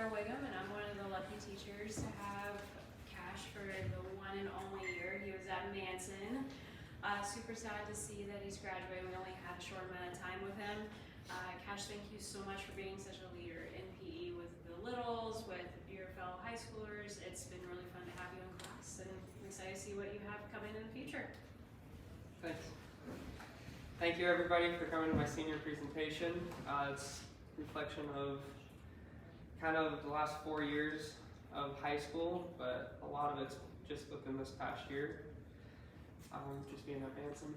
Wiggum, and I'm one of the lucky teachers to have Cash for the one and only year he was at Manson. Super sad to see that he's graduating. We only had a short amount of time with him. Cash, thank you so much for being such a leader in PE with the littles, with your fellow high schoolers. It's been really fun to have you in class, and I'm excited to see what you have coming in the future. Thanks. Thank you everybody for coming to my senior presentation. It's a reflection of kind of the last 4 years of high school, but a lot of it's just within this past year. Just being at Manson.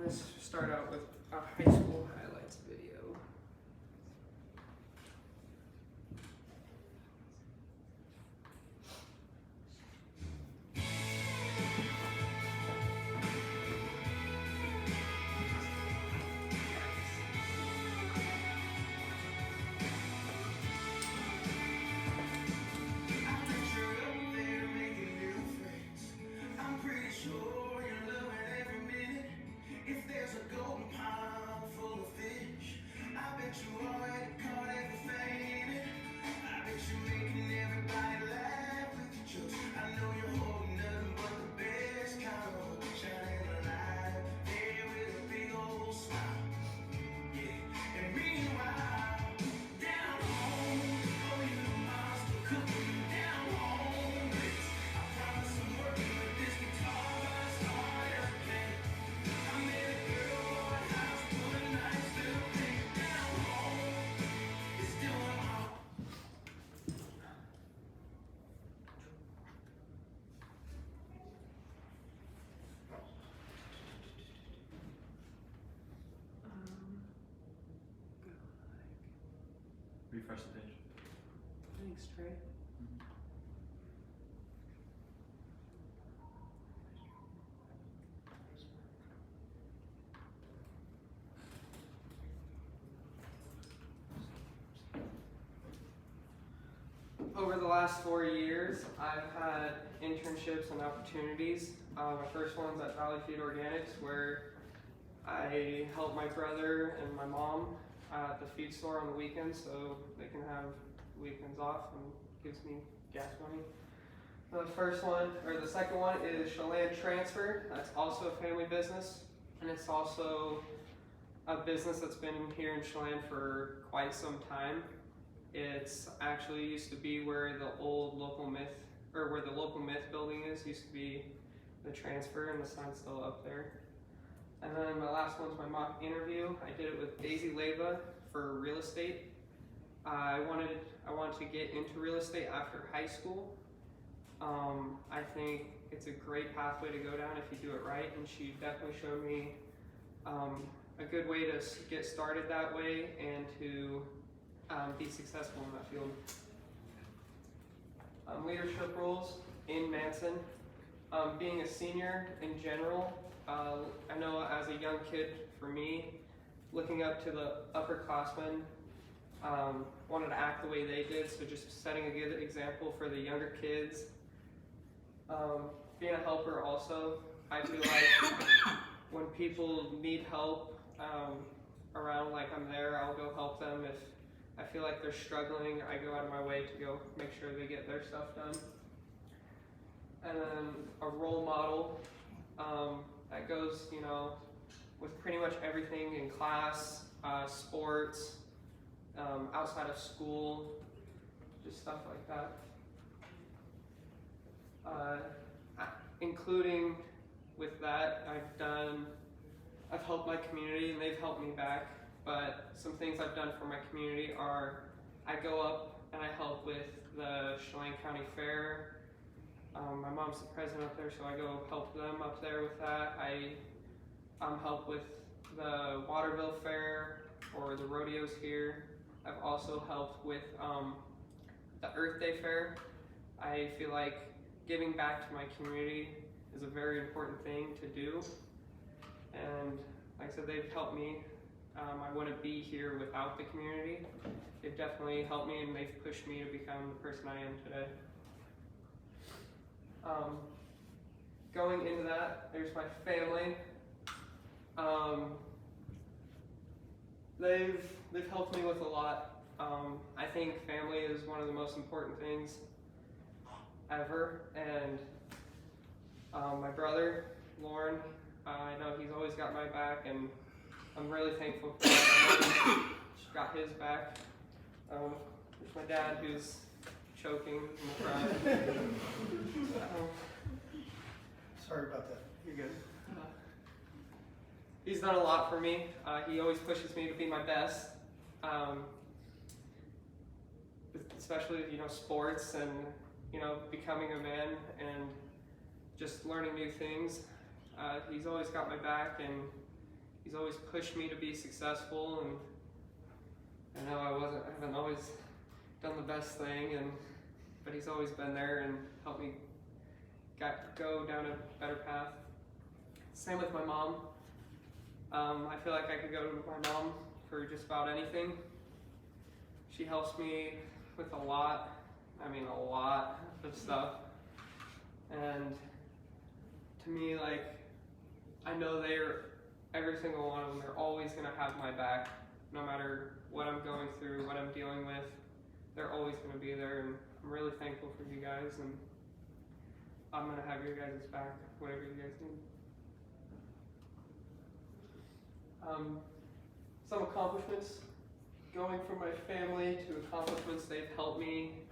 Let's start out with a high school highlights video. Refresh the page. Thanks, Trey. Over the last 4 years, I've had internships and opportunities. My first one's at Valley Feed Organics, where I help my brother and my mom at the feed store on the weekends so they can have weekends off and gives me gas money. The second one is Chelan Transfer. That's also a family business, and it's also a business that's been here in Chelan for quite some time. It's actually used to be where the old local myth, or where the local myth building is, used to be the transfer, and the sign's still up there. And then my last one's my mock interview. I did it with Daisy Leva for real estate. I wanted to get into real estate after high school. I think it's a great pathway to go down if you do it right, and she definitely showed me a good way to get started that way and to be successful in that field. Leadership roles in Manson. Being a senior in general, I know as a young kid, for me, looking up to the upperclassmen, wanted to act the way they did, so just setting a good example for the younger kids. Being a helper also, I feel like when people need help around, like I'm there, I'll go help them. If I feel like they're struggling, I go out of my way to go make sure they get their stuff done. And then a role model. That goes, with pretty much everything in class, sports, outside of school, just stuff like that. Including with that, I've helped my community and they've helped me back, but some things I've done for my community are, I go up and I help with the Chelan County Fair. My mom's the president up there, so I go help them up there with that. I help with the Waterville Fair or the rodeos here. I've also helped with the Earth Day Fair. I feel like giving back to my community is a very important thing to do. And like I said, they've helped me. I wouldn't be here without the community. They've definitely helped me and they've pushed me to become the person I am today. Going into that, there's my family. They've helped me with a lot I think family is one of the most important things ever, and my brother, Lauren, I know he's always got my back, and I'm really thankful for that. He's got his back. There's my dad who's choking and crying. Sorry about that. You're good. He's done a lot for me. He always pushes me to be my best, especially sports and becoming a man and just learning new things. He's always got my back, and he's always pushed me to be successful. And I know I haven't always done the best thing, but he's always been there and helped me go down a better path. Same with my mom. I feel like I could go to my mom for just about anything. She helps me with a lot of stuff. And to me, I know every single one of them, they're always gonna have my back, no matter what I'm going through, what I'm dealing with. They're always gonna be there, and I'm really thankful for you guys, and I'm gonna have your guys' back, whatever you guys need. Some accomplishments, going from my family to accomplishments, they've helped me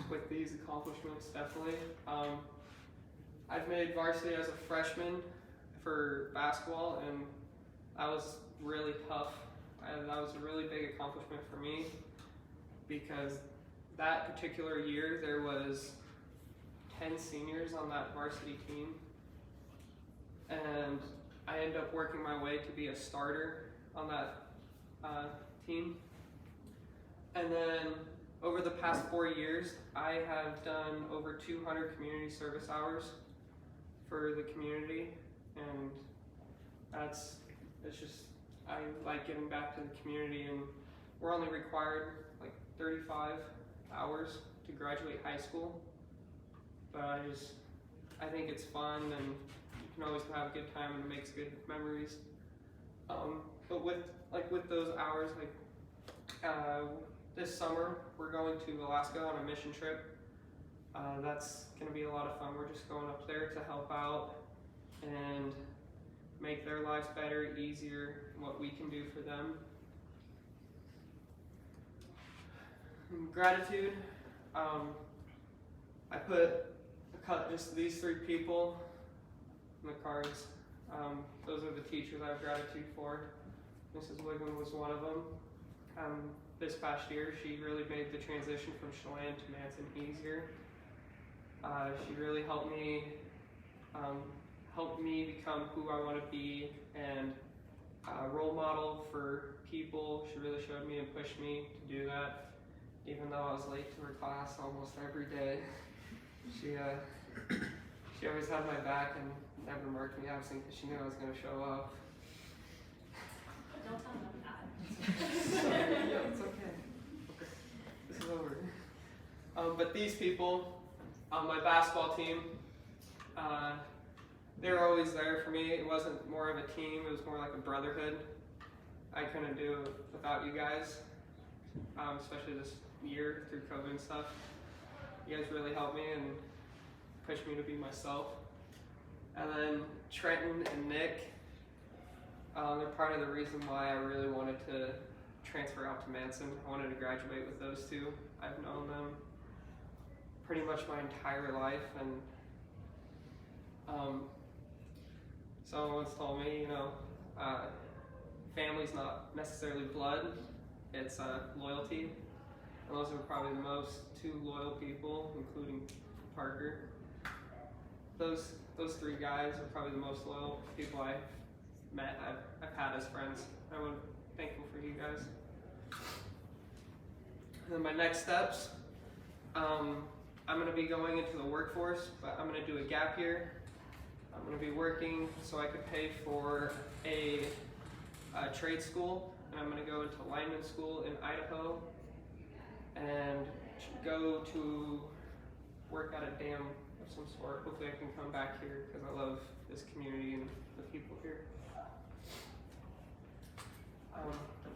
with these accomplishments, definitely. I've made varsity as a freshman for basketball, and that was really tough. That was a really big accomplishment for me, because that particular year there was 10 seniors on that varsity team, and I ended up working my way to be a starter on that team. And then over the past 4 years, I have done over 200 community service hours for the community, and I like giving back to the community, and we're only required 35 hours to graduate high school, but I think it's fun, and you can always have a good time, and it makes good memories. But with those hours, this summer we're going to Alaska on a mission trip. That's gonna be a lot of fun. We're just going up there to help out and make their lives better, easier, what we can do for them. Gratitude. I put just these 3 people in the cards. Those are the teachers I have gratitude for. Mrs. Wigman was one of them. This past year, she really made the transition from Chelan to Manson easier. She really helped me become who I want to be, and a role model for people. She really showed me and pushed me to do that, even though I was late to her class almost every day. She always had my back and never marked me absent because she knew I was going to show up. Don't tell them that. Yeah, it's okay. This is over. But these people on my basketball team, they were always there for me. It wasn't more of a team, it was more like a brotherhood. I couldn't do it without you guys, especially this year through COVID and stuff. You guys really helped me and pushed me to be myself. And then Trenton and Nick, they're part of the reason why I really wanted to transfer out to Manson. I wanted to graduate with those 2. I've known them pretty much my entire life, and someone's told me, family's not necessarily blood, it's loyalty. And those are probably the 2 loyal people, including Parker. Those 3 guys are probably the most loyal people I've met, I've had as friends. I'm thankful for you guys. And then my next steps, I'm going to be going into the workforce, but I'm going to do a gap year. I'm going to be working so I could pay for a trade school, and I'm going to go into lineman school in Idaho and go to work at a dam of some sort. Hopefully I can come back here because I love this community and the people here.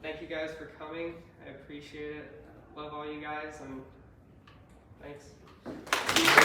Thank you. you guys for coming. I appreciate it. Love all you guys, and thanks.